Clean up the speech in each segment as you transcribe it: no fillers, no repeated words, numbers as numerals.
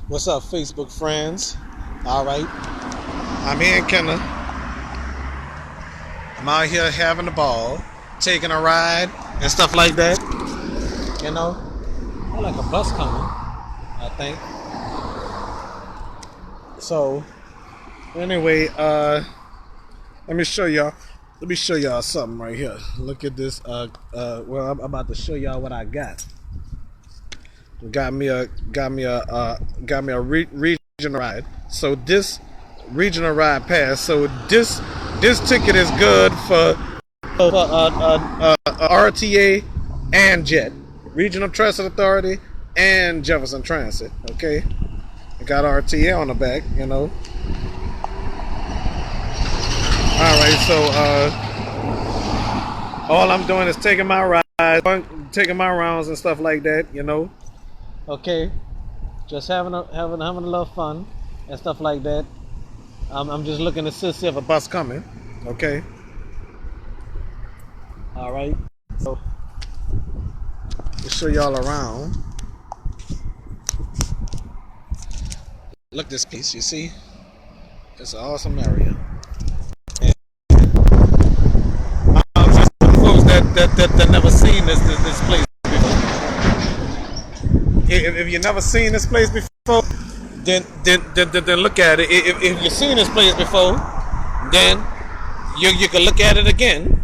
What's up, Facebook friends? All right, I'm here in Kenner. I'm out here having a ball, taking a ride and stuff like that. You know, I like a bus coming, I think. So, anyway, let me show y'all. Let me show y'all something right here. Look at this. Well, I'm about to show y'all what I got. Got me a regional ride. So this regional ride pass. So this ticket is good for RTA and Jet, Regional Transit Authority and Jefferson Transit. Okay, I got RTA on the back. You know. All right. So all I'm doing is taking my ride, taking my rounds and stuff like that. You know. Okay, just having a little fun and stuff like that. I'm just looking to see if a bus coming. Okay. All right. So to show y'all around. Look this piece. You see, it's an awesome area. And folks that never seen this place before. If you've never seen this place before, then look at it. If you've seen this place before, then you can look at it again.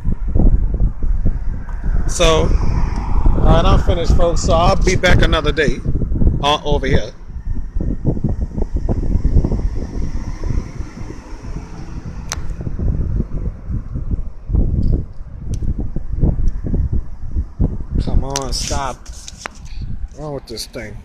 So, all right, I'm finished, folks. So I'll be back another day over here. Come on, stop. What's wrong with this thing?